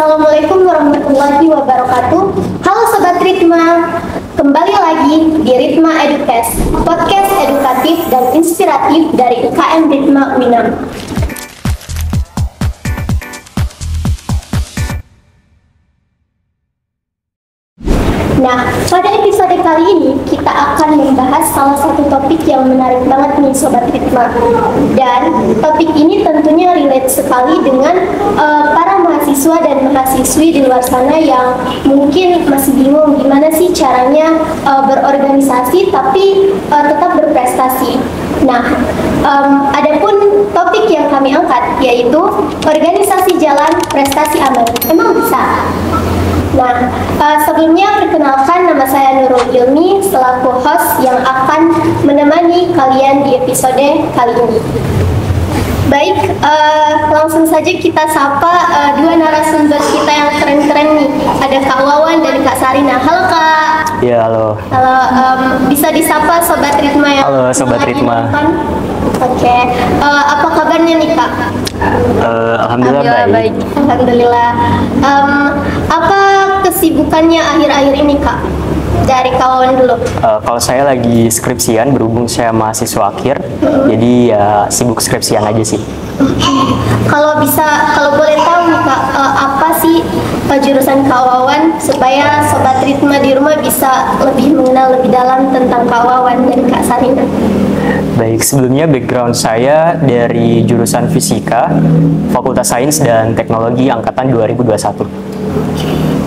Assalamualaikum warahmatullahi wabarakatuh. Halo Sobat Ritma, kembali lagi di Ritma Edukes, podcast edukatif dan inspiratif dari UKM Ritma Uinam. Nah, pada episode kali ini kita akan membahas salah satu topik yang menarik banget nih Sobat Ritma. Dan topik ini tentunya relate sekali dengan para mahasiswa dan mahasiswi di luar sana yang mungkin masih bingung gimana sih caranya berorganisasi tapi tetap berprestasi. Nah, adapun topik yang kami angkat yaitu organisasi jalan prestasi aman. Emang bisa? Nah, sebelumnya perkenalkan, nama saya Nurul Ilmi selaku host yang akan menemani kalian di episode kali ini. Baik, langsung saja kita sapa dua narasumber kita yang keren-keren nih. Ada Kak Wawan dan Kak Sarina. Halo Kak. Ya, halo. Halo, bisa disapa Sobat Ritma yang halo Sobat Ritma. Oke, apa kabarnya nih Kak? Alhamdulillah baik. Alhamdulillah. Apa kesibukannya akhir-akhir ini Kak? Dari kawan dulu. Kalau saya lagi skripsian, berhubung saya mahasiswa akhir, jadi ya sibuk skripsian aja sih. Kalau boleh tahu nih Kak, apa sih jurusan Kak Wawan supaya Sobat Ritma di rumah bisa lebih mengenal lebih dalam tentang Kak Wawan dan Kak Sarina? Baik, sebelumnya background saya dari jurusan Fisika, Fakultas Sains dan Teknologi Angkatan 2021.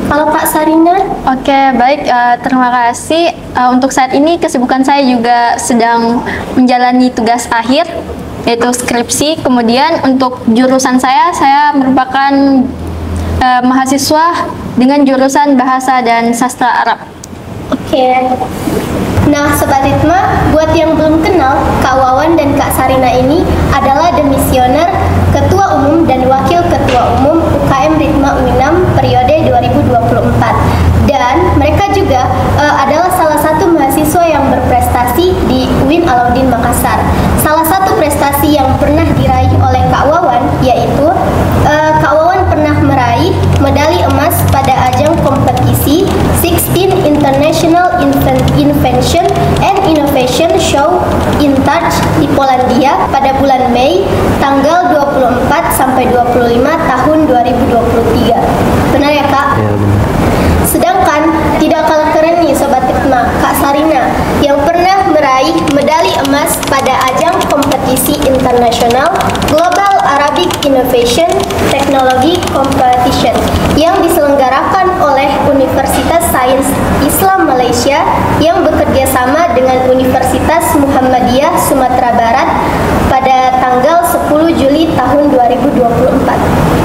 Kalau Kak Sarina? Oke, baik. Terima kasih. Untuk saat ini kesibukan saya juga sedang menjalani tugas akhir, yaitu skripsi. Kemudian untuk jurusan saya merupakan mahasiswa dengan jurusan Bahasa dan Sastra Arab. Oke. Nah, Sobat Ritma, buat yang belum kenal, Kak Wawan dan Kak Sarina ini adalah demisioner Ketua Umum dan Wakil Ketua Umum UKM Ritma Uinam periode 2024. Dan mereka juga adalah salah satu mahasiswa yang berprestasi di UIN Alauddin Makassar. Salah satu prestasi yang pernah diraih oleh Kak Wawan yaitu Kak Wawan pernah meraih medali emas pada ajang kompetisi 16 International Invention and Innovation Show in Touch di Polandia pada bulan Mei tanggal 24 sampai 25 tahun 2023. Benar ya Kak? Ya, benar. Sedangkan tidak kalah keren nih Sobat Ritma, Kak Sarina yang pernah meraih medali emas pada ajang kompetisi internasional Global Arabic Innovation Technology Competition yang diselenggarakan oleh Universitas Sains Islam Malaysia yang bekerja sama dengan Universitas Muhammadiyah Sumatera Barat pada tanggal 10 Juli tahun 2024.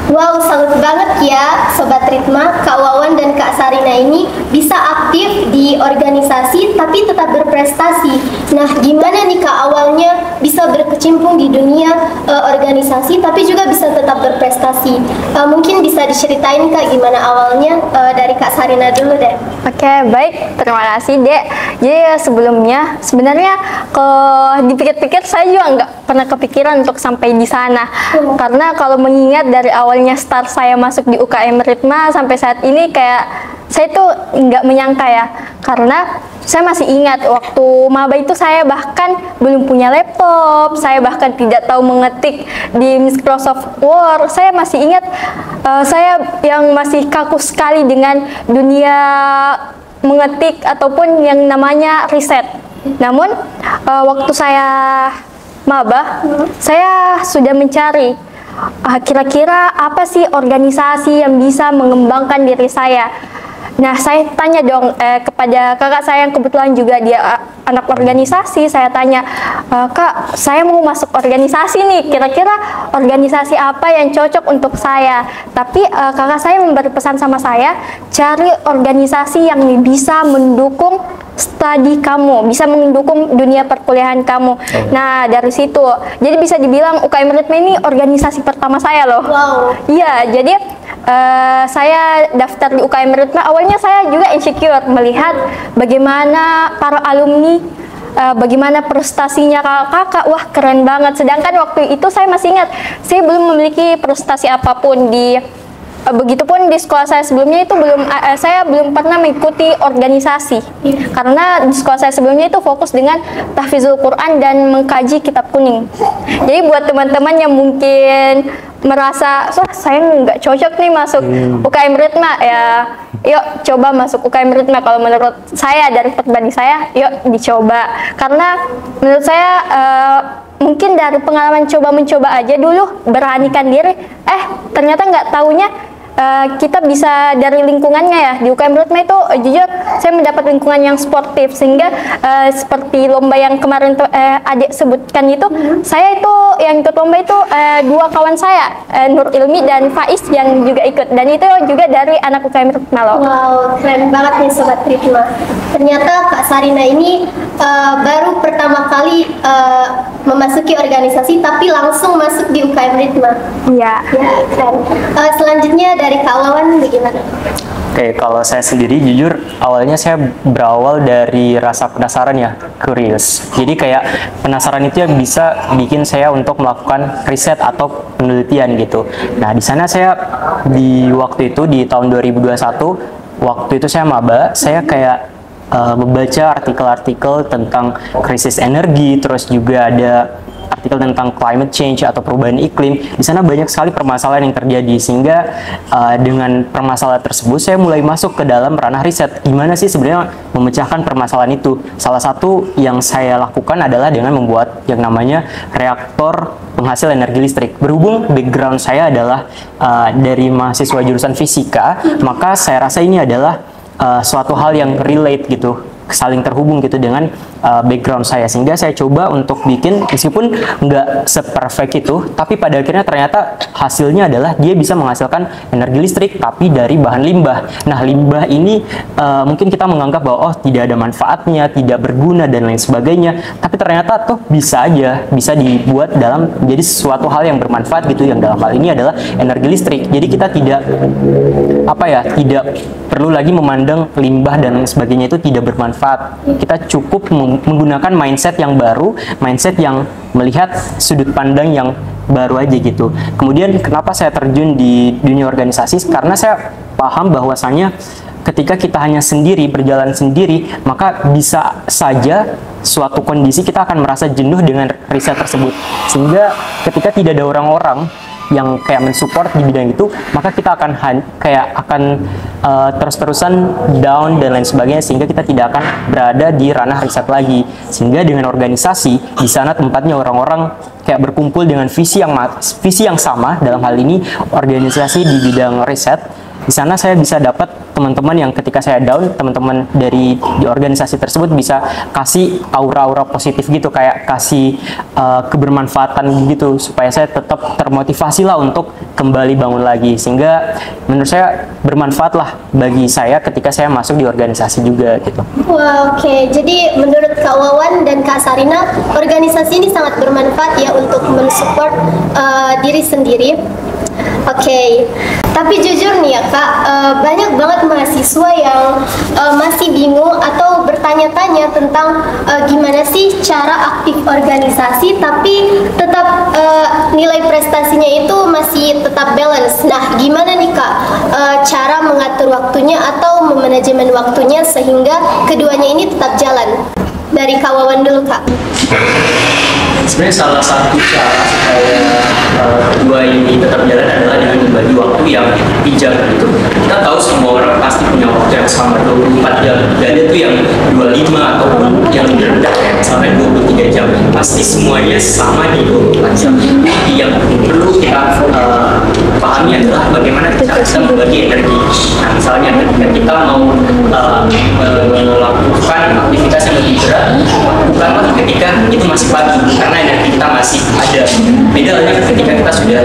Wow, salut banget ya Sobat Ritma, Kak Wawan dan Kak Sarina ini bisa aktif di organisasi tapi tetap berprestasi. Nah, gimana nih Kak awalnya bisa berkecimpung di dunia organisasi tapi juga bisa tetap berprestasi? Mungkin bisa diceritain Kak gimana awalnya, dari Kak Sarina dulu deh. Oke, baik. Terima kasih, Dek. Jadi sebelumnya, sebenarnya kalau dipikir-pikir saya juga nggak pernah kepikiran untuk sampai di sana. Karena kalau mengingat dari awalnya start saya masuk di UKM Ritma sampai saat ini kayak saya tuh nggak menyangka ya. Karena saya masih ingat waktu maba itu saya bahkan belum punya laptop, saya bahkan tidak tahu mengetik di Microsoft Word. Saya masih ingat saya yang masih kaku sekali dengan dunia mengetik ataupun yang namanya riset. Namun waktu saya maba, saya sudah mencari kira-kira apa sih organisasi yang bisa mengembangkan diri saya. Nah, saya tanya dong kepada kakak saya yang kebetulan juga dia anak organisasi. Saya tanya, Kak, saya mau masuk organisasi nih, kira-kira organisasi apa yang cocok untuk saya? Tapi kakak saya memberi pesan sama saya, cari organisasi yang bisa mendukung studi kamu, bisa mendukung dunia perkuliahan kamu. Nah, dari situ, jadi bisa dibilang UKM Ritma ini organisasi pertama saya loh. Wow. Iya, jadi saya daftar di UKM Ritma. Awalnya saya juga insecure melihat bagaimana para alumni, bagaimana prestasinya kakak-kakak, wah keren banget. Sedangkan waktu itu saya masih ingat, saya belum memiliki prestasi apapun di Begitupun di sekolah saya sebelumnya itu saya belum pernah mengikuti organisasi. Karena di sekolah saya sebelumnya itu fokus dengan tahfizul Quran dan mengkaji kitab kuning. Jadi buat teman-teman yang mungkin merasa, saya nggak cocok nih masuk UKM Ritma, ya yuk coba masuk UKM Ritma. Kalau menurut saya, dari pribadi saya, yuk dicoba. Karena menurut saya mungkin dari pengalaman coba-mencoba aja dulu, beranikan diri, ternyata nggak taunya kita bisa dari lingkungannya ya. Di UKM Ritma itu jujur saya mendapat lingkungan yang sportif, sehingga seperti lomba yang kemarin adik sebutkan itu, saya itu yang ikut lomba itu 2 kawan saya, Nur Ilmi dan Faiz yang juga ikut, dan itu juga dari anak UKM Ritma loh. Wow, keren banget nih Sobat Ritma. Ternyata Kak Sarina ini baru pertama kali memasuki organisasi, tapi langsung masuk di UKM Ritma. Iya. Ya, keren. Selanjutnya dari Kak Wawan bagaimana? Oke, kalau saya sendiri jujur awalnya saya berawal dari rasa penasaran ya, curious. Jadi kayak penasaran itu yang bisa bikin saya untuk melakukan riset atau penelitian gitu. Nah, di sana saya di waktu itu di tahun 2021, waktu itu saya maba, saya kayak membaca artikel-artikel tentang krisis energi, terus juga ada artikel tentang climate change atau perubahan iklim. Di sana banyak sekali permasalahan yang terjadi, sehingga dengan permasalahan tersebut saya mulai masuk ke dalam ranah riset. Gimana sih sebenarnya memecahkan permasalahan itu? Salah satu yang saya lakukan adalah dengan membuat yang namanya reaktor penghasil energi listrik. Berhubung background saya adalah dari mahasiswa jurusan fisika, maka saya rasa ini adalah suatu hal yang relate gitu, saling terhubung gitu dengan background saya, sehingga saya coba untuk bikin, meskipun nggak seperfect itu, tapi pada akhirnya ternyata hasilnya adalah dia bisa menghasilkan energi listrik tapi dari bahan limbah. Nah, limbah ini mungkin kita menganggap bahwa oh tidak ada manfaatnya, tidak berguna dan lain sebagainya, tapi ternyata tuh bisa aja, bisa dibuat dalam jadi sesuatu hal yang bermanfaat gitu, yang dalam hal ini adalah energi listrik. Jadi kita tidak tidak perlu lagi memandang limbah dan lain sebagainya itu tidak bermanfaat. Kita cukup menggunakan mindset yang baru, mindset yang melihat sudut pandang yang baru aja gitu. Kemudian kenapa saya terjun di dunia organisasi? Karena saya paham bahwasanya ketika kita hanya sendiri, berjalan sendiri, maka bisa saja suatu kondisi kita akan merasa jenuh dengan riset tersebut. Sehingga ketika tidak ada orang-orang yang kayak mensupport di bidang itu, maka kita akan terus-terusan down dan lain sebagainya, sehingga kita tidak akan berada di ranah riset lagi. Sehingga dengan organisasi, di sana tempatnya orang-orang kayak berkumpul dengan visi yang sama, dalam hal ini organisasi di bidang riset. Di sana saya bisa dapat teman-teman yang ketika saya down, teman-teman di organisasi tersebut bisa kasih aura-aura positif gitu, kayak kasih kebermanfaatan gitu, supaya saya tetap termotivasi lah untuk kembali bangun lagi. Sehingga menurut saya bermanfaat lah bagi saya ketika saya masuk di organisasi juga gitu. Wah, oke. Jadi menurut Kak Wawan dan Kak Sarina, organisasi ini sangat bermanfaat ya untuk mensupport diri sendiri. Oke, tapi jujur nih ya Kak, banyak banget mahasiswa yang masih bingung atau bertanya-tanya tentang gimana sih cara aktif organisasi tapi tetap nilai prestasinya itu masih tetap balance. Nah, gimana nih Kak cara mengatur waktunya atau memanajemen waktunya sehingga keduanya ini tetap jalan? Dari Kak Wawan dulu Kak. Sebenarnya salah satu cara supaya kedua ini tetap jalan adalah dengan membagi waktu yang bijak gitu. Kita tahu semua orang pasti punya waktu yang sama 24 jam. Dan itu yang 25 ataupun yang lebih rendah ya, sampai 23 jam. Pasti semuanya sama di 24 jam. Jadi yang perlu kita pahami adalah bagaimana cara kita membagi energi. Nah, misalnya ketika kita mau melakukan aktivitas yang lebih berat, bukanlah ketika itu masih pagi, karena energi kita masih ada. Beda halnya ketika kita sudah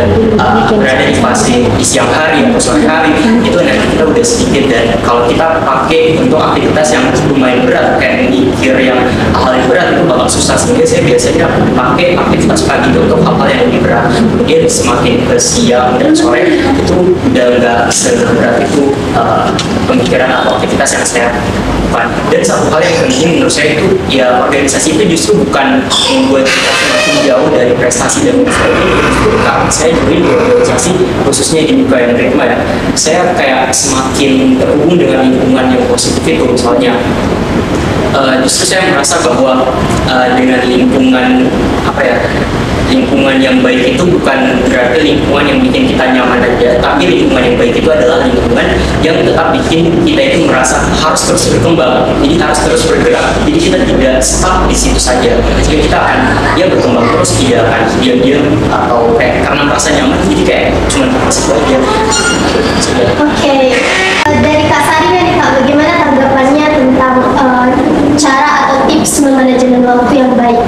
berada di fase di siang hari atau sore hari, itu energi kita udah sedikit. Dan kalau kita pakai untuk aktivitas yang lumayan berat, kayak mikir yang hal yang berat, itu bakal susah. Sehingga saya biasanya pakai aktivitas pagi untuk hal-hal yang lebih berat. Kemudian semakin ke siang dan sore itu udah nggak seberat itu pemikiran atau aktivitas yang saya lakukan. Dan satu hal yang penting menurut saya itu ya, organisasi itu justru bukan membuat kita semakin jauh dari prestasi dan karena saya join di organisasi khususnya di UKM Ritma ya, saya kayak semakin terhubung dengan lingkungan yang positif itu. Misalnya justru saya merasa bahwa dengan lingkungan lingkungan yang baik itu bukan berarti lingkungan yang bikin kita nyaman aja, tapi lingkungan yang baik itu adalah lingkungan yang tetap bikin kita itu merasa harus terus berkembang, jadi harus terus bergerak, jadi kita tidak stuck di situ saja, jadi kita akan berkembang terus, tidak akan diam-diam atau kayak karena merasa nyaman jadi kayak cuma situ aja. Oke. Dari Kak Sarina nih Kak, bagaimana tanggapannya tentang cara atau tips memanajemen waktu yang baik?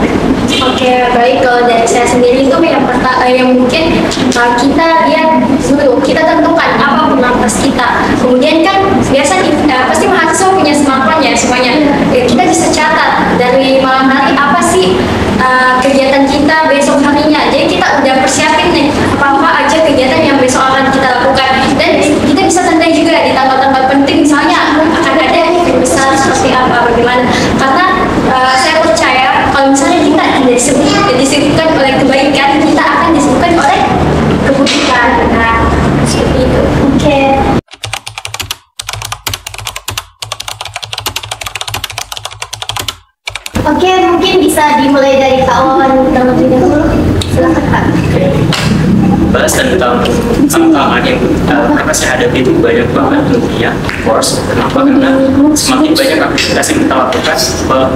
Oke, baik. Kalau dari saya sendiri itu yang mungkin kita lihat dulu, kita tentukan apa prioritas kita. Kemudian kan biasanya pasti mahasiswa punya smartphone ya semuanya. Ya, kita bisa catat dari malam hari apa sih kegiatan kita besok harinya. Jadi kita udah persiapin nih apa-apa aja kegiatan yang besok akan kita lakukan. Dan kita bisa tandai juga di tanggal-tanggal penting, misalnya akan ada event besar seperti apa, bagaimana. Karena saya percaya kalau misalnya kita tidak disibukkan oleh kebaikan, kita akan disibukkan oleh keburukan. Nah, seperti itu. Oke. Oke, mungkin bisa dimulai dari Kak Wawan terlebih dahulu. Silakan Kak. Bahas tentang tantangan yang karena saya hadapi itu banyak banget tentunya, course. Kenapa? Karena semakin banyak aktivitas yang kita lakukan,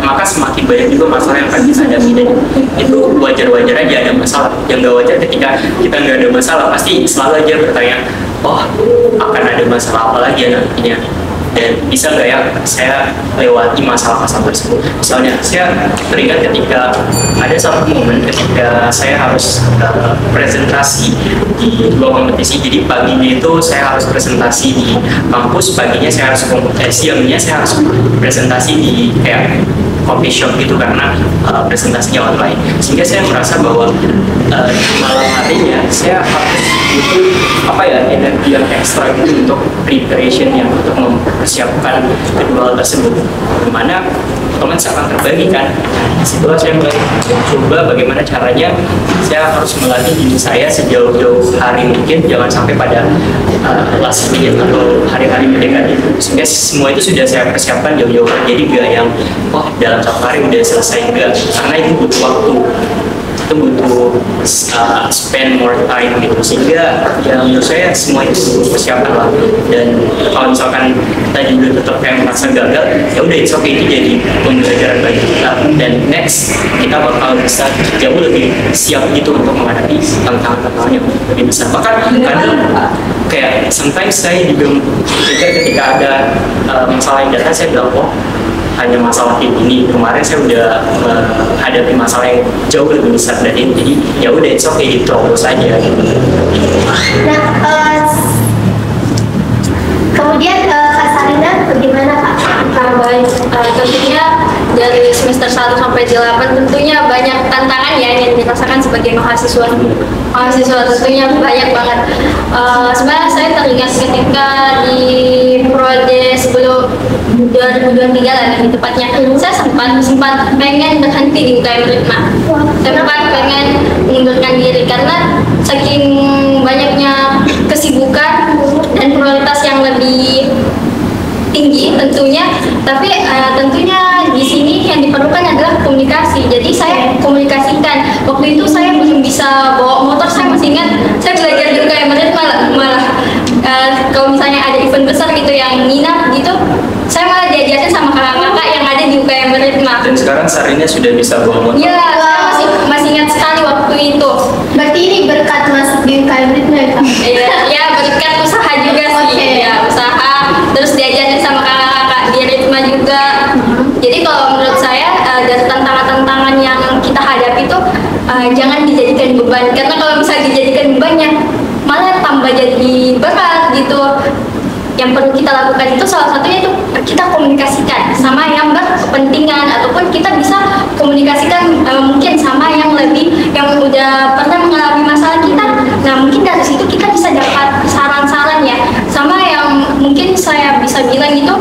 maka semakin banyak juga masalah yang akan kita hadapi, dan itu wajar-wajar aja ada masalah. Yang nggak wajar ketika kita nggak ada masalah, pasti selalu aja bertanya, oh akan ada masalah apa lagi ya nantinya, dan bisa nggak ya saya lewati masalah-masalah tersebut. Misalnya saya teringat ketika ada satu momen ketika saya harus presentasi di dua kompetisi. Jadi paginya itu saya harus presentasi di kampus, paginya saya harus siangnya saya harus presentasi di kayak coffee shop gitu karena presentasinya online. Sehingga saya merasa bahwa malam harinya saya harus butuh energi yang ekstra gitu untuk preparation yang untuk mempersiapkan kedua hal tersebut. Dimana teman sangat terbagi kan. Disitulah saya mulai coba bagaimana caranya saya harus melatih diri saya sejauh-jauh hari mungkin, jangan sampai pada last minute atau hari-hari mendekati. Sehingga semua itu sudah saya persiapkan jauh-jauh. Jadi gak yang dalam satu hari udah selesai, enggak, karena itu butuh waktu, itu butuh spend more time gitu. Sehingga menurut saya semua itu butuh persiapan lah. Dan kalau misalkan kita juga tetap kayak merasa gagal, ya udah it's okay, itu jadi pembelajaran bagi kita, dan next kita bakal bisa jauh lebih siap gitu untuk menghadapi tantangan-tantangan yang lebih besar. Bahkan kadang kayak sometimes saya juga ketika ada masalah yang datang, saya bilang hanya masalah ini. Kemarin saya udah menghadapi masalah yang jauh lebih besar dari ini, jadi ya udah it's okay, diterobos aja gitu. Nah, kemudian Kak Sarina bagaimana Kak? Baik, tentunya dari semester 1 sampai 8 tentunya banyak tantangan ya yang dirasakan sebagai mahasiswa. Mahasiswa tentunya banyak banget. Sebenarnya saya teringat ketika di prode sebelum 2023 lah lebih tepatnya, saya sempat pengen berhenti di UKM Ritma. Sempat pengen mengundurkan diri karena saking banyaknya kesibukan dan prioritas yang lebih tinggi tentunya, tapi tentunya di sini yang diperlukan adalah komunikasi. Jadi saya komunikasikan. Waktu itu saya belum bisa bawa motor, saya masih ingat saya belajar di UKM Ritma malah kalau misalnya ada event besar gitu yang nginap gitu, saya malah diajarin sama kakak-kakak yang ada di UKM Ritma. Dan sekarang Sarina sudah bisa bawa motor. Iya, saya masih ingat sekali waktu itu. Berarti ini berkat masuk di UKM Ritma ya Kak? Iya, berkat usaha juga sih. Okay. Ya, usaha. Terus diajarin sama kakak-kakak di Ritma juga. Jadi kalau menurut saya dari tantangan-tantangan yang kita hadapi itu jangan dijadikan beban. Karena kalau misalnya dijadikan bebannya malah tambah jadi berat gitu. Yang perlu kita lakukan itu salah satunya itu kita komunikasikan sama yang berkepentingan, ataupun kita bisa komunikasikan mungkin sama yang udah pernah mengalami masalah kita. Nah mungkin dari situ kita bisa dapat saran-saran ya, sama yang mungkin saya bisa bilang itu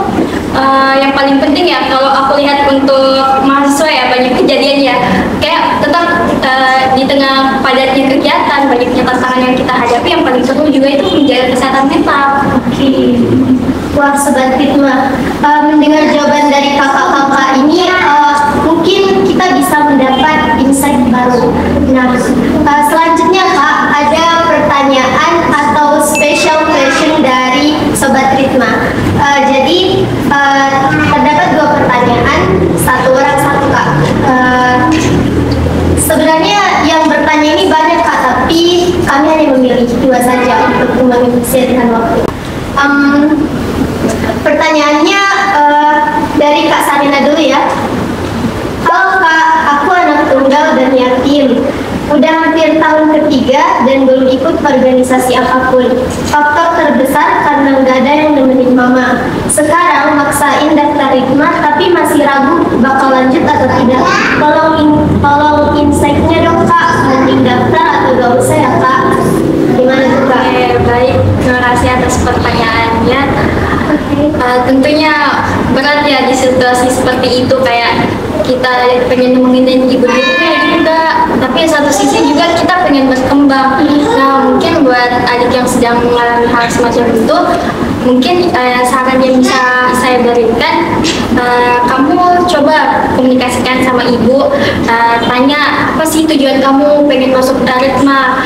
yang paling penting ya kalau aku lihat untuk mahasiswa ya, banyak kejadian ya kayak tetap banyaknya tantangan yang kita hadapi, yang paling seru juga itu menjaga kesehatan mental. Oke. Wah, Sobat Ritma, mendengar jawaban dari kakak-kakak ini, mungkin kita bisa mendapat insight baru. Nah, selanjutnya Kak, ada pertanyaan atau special question dari Sobat Ritma. Jadi, terdapat 2 pertanyaan, satu orang satu Kak. Sebenarnya yang bertanya ini banyak Kak, tapi kami hanya memilih 2 saja untuk mengisikan waktu. Pertanyaannya dari Kak Sarina dulu ya. Halo Kak, aku anak tunggal dan yatim. Udah hampir tahun ketiga dan belum ikut organisasi apapun. Faktor terbesar karena nggak ada yang nemenin mama. Sekarang maksain daftar Ritma tapi masih ragu bakal lanjut atau tidak. Tolong insight-nya dong Kak, mending daftar atau gak usah ya Kak? Gimana tuh Kak? Baik, terima kasih atas pertanyaannya. Tentunya berat ya di situasi seperti itu, kayak kita pengen nemenin ibu-ibunya juga, tapi satu sisi juga kita pengen berkembang. Nah, mungkin buat adik yang sedang mengalami hal semacam itu, mungkin saran yang bisa saya berikan, kamu coba komunikasikan sama ibu, tanya apa sih tujuan kamu pengen masuk Ritma,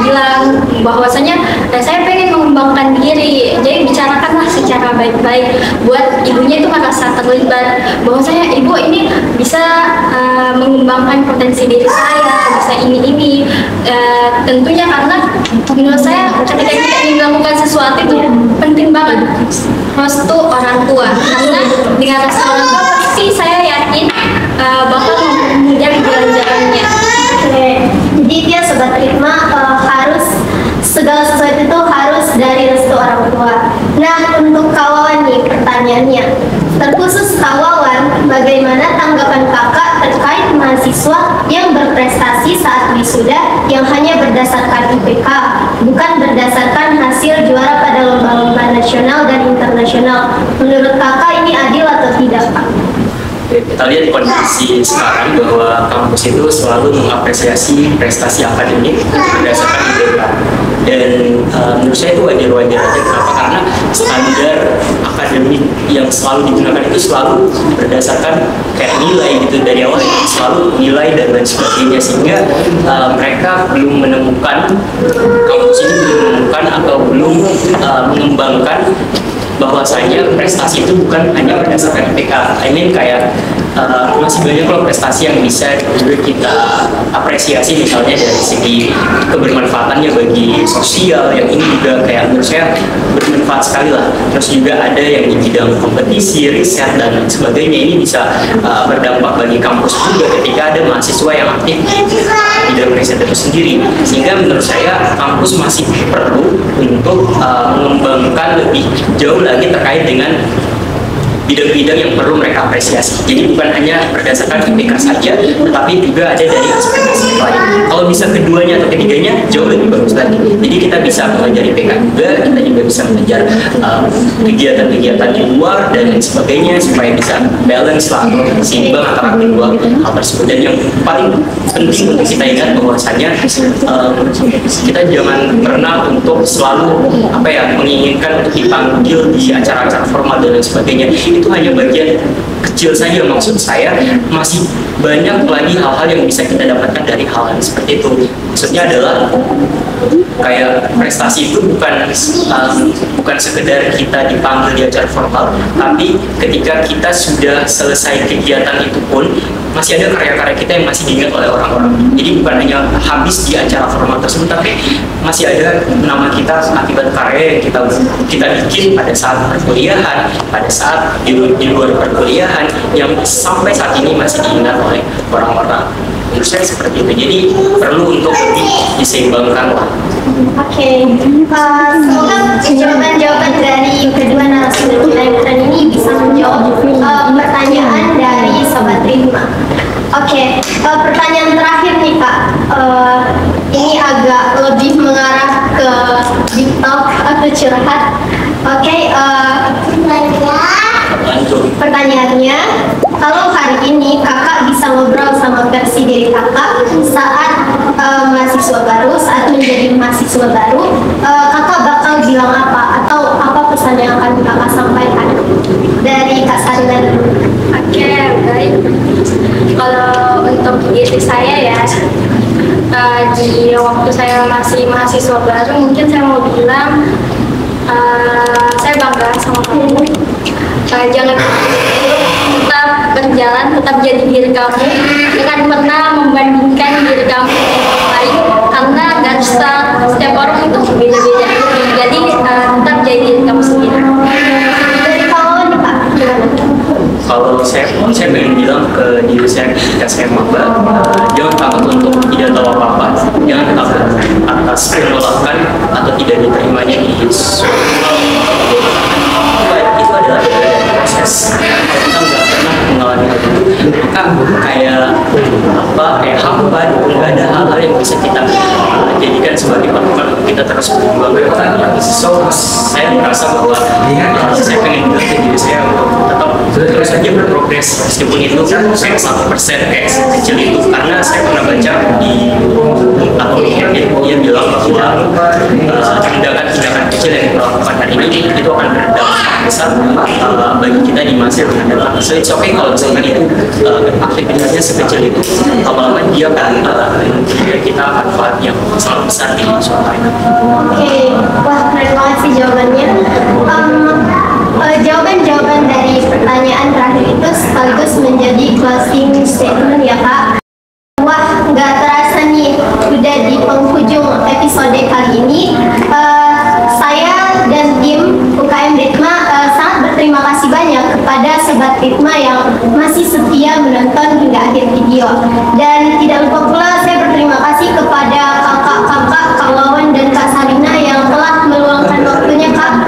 bilang bahwasanya saya pengen mengembangkan diri, jadi bicarakanlah secara baik-baik buat ibunya itu merasa terlibat, bahwasanya ibu ini bisa mengembangkan potensi diri saya, bisa ini. Tentunya karena menurut saya ketika kita ingin melakukan sesuatu itu penting banget restu orang tua, karena dengan restu orang tua pasti saya yakin bakal memudah jalan-jalannya. Oke, jadi dia Sobat Ritma, harus segala sesuatu itu harus dari restu orang tua. Nah, untuk Kawawan nih pertanyaannya, terkhusus Kawawan, bagaimana tanggapan kakak terkait mahasiswa yang berprestasi saat wisuda yang hanya berdasarkan IPK, bukan berdasarkan hasil juara pada lomba-lomba nasional dan internasional? Menurut kakak ini adil atau tidak Kak? Kita lihat kondisi sekarang bahwa kampus itu selalu mengapresiasi prestasi akademik berdasarkan IPK, dan menurut saya itu wajar-wajar aja. Kenapa? Karena standar akademik yang selalu digunakan itu selalu berdasarkan kayak nilai gitu dari awal, selalu nilai dan lain sebagainya, sehingga mereka belum menemukan, kampus ini belum menemukan atau belum mengembangkan bahwasanya prestasi itu bukan hanya berdasarkan IPK. I mean kayak masih banyak loh prestasi yang bisa juga kita apresiasi, misalnya dari segi kebermanfaatannya bagi sosial, yang ini juga kayak menurut saya bermanfaat sekali lah. Terus juga ada yang di bidang kompetisi, riset dan lain sebagainya, ini bisa berdampak bagi kampus juga ketika ada mahasiswa yang aktif di bidang riset itu sendiri, sehingga menurut saya kampus masih perlu untuk mengembangkan lebih jauh lagi terkait dengan bidang-bidang yang perlu mereka apresiasi. Jadi bukan hanya berdasarkan IPK saja, tetapi juga ada dari aspek-aspek lain. Kalau bisa keduanya atau ketiganya, jauh lebih bagus lagi. Jadi kita bisa belajar IPK juga, kita juga bisa belajar kegiatan-kegiatan di luar dan lain sebagainya, supaya bisa balance lah atau seimbang antara kedua hal tersebut. Dan yang paling penting untuk kita ingat bahwasanya kita jangan pernah untuk selalu menginginkan untuk dipanggil di acara-acara formal dan lain sebagainya. Itu hanya bagian kecil saja, maksud saya masih banyak lagi hal-hal yang bisa kita dapatkan dari hal yang seperti itu. Maksudnya adalah kayak prestasi itu bukan sekedar kita dipanggil di acara formal, tapi ketika kita sudah selesai kegiatan itu pun masih ada karya-karya kita yang masih diingat oleh orang-orang. Jadi bukan hanya habis di acara formal tersebut, tapi masih ada nama kita akibat karya yang kita bikin pada saat perkuliahan, pada saat di luar perkuliahan, yang sampai saat ini masih diingat oleh orang-orang. Menurut saya seperti itu. Jadi perlu untuk lebih diseimbangkan lah. Oke, semoga jawaban-jawaban dari kedua narasumber kita yang keren ini bisa menjawab pertanyaan dari Sobat Ritma. Oke, pertanyaan terakhir nih Kak, ini agak lebih mengarah ke deep talk atau curhat. Oke, Pertanyaannya, kalau hari ini kakak bisa ngobrol sama versi diri kakak saat mahasiswa baru, saat menjadi mahasiswa baru, kakak bakal bilang apa? Atau apa pesan yang akan kakak sampaikan? Dari Kak Sarina dulu. Oke, baik. Kalau untuk diri saya ya, di waktu saya masih mahasiswa baru, mungkin saya mau bilang saya bangga sama kamu. Jangan tetap berjalan, tetap jadi diri kamu. Jangan pernah membandingkan diri kamu dengan orang lain, karena garis start setiap orang itu berbeda-beda. Jadi tetap jadi diri kamu sendiri. Dari kawan nih Kak, gimana? Kalau saya pengen bilang ke diri saya ketika saya maba, jangan takut untuk tidak tahu apa-apa, jangan takut atas penolakan atau tidak diterimanya di suatu hal. Itu adalah proses. Kalau kita nggak pernah mengalami itu, maka kayak hampa, nggak ada hal-hal yang bisa kita jadikan sebagai patokan untuk kita terus berjuang. So, saya merasa bahwa saya pengen bilang ke diri saya untuk tetap terus saja berprogres meskipun itu kayak 1% kayak kecil itu, karena saya pernah baca di atau dia bilang bahwa tindakan kecil yang kita lakukan hari ini itu akan berdampak besar bagi kita di masa yang akan datang. So it's okay kalau misalkan itu aktivitasnya sekecil itu, lama-lama dia akan memberi kita manfaat yang sangat besar di suatu hari. Oke, wah keren banget sih jawabannya. Jawaban-jawaban dari pertanyaan terakhir itu sekaligus menjadi closing statement ya Kak. Wah, nggak terasa nih udah di penghujung episode kali ini. Saya dan tim UKM Ritma sangat berterima kasih banyak kepada Sobat Ritma yang masih setia menonton hingga akhir video. Dan tidak lupa pula saya berterima kasih kepada kakak-kakak, Kak Wawan dan Kak Sarina yang telah meluangkan waktunya Kak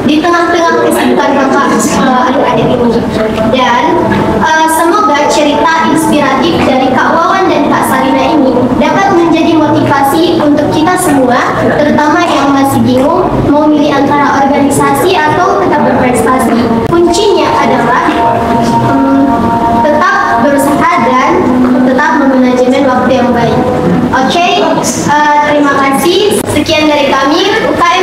di tengah-tengah kesibukan kakak adik-adik ini. Dan semoga cerita inspiratif dari Kak Wawan dan Kak Sarina ini dapat menjadi motivasi untuk kita semua, terutama yang masih bingung mau milih antara organisasi atau tetap berprestasi. Kuncinya adalah tetap berusaha dan tetap memanajemen waktu yang baik. Oke, terima kasih. Sekian dari kami UKM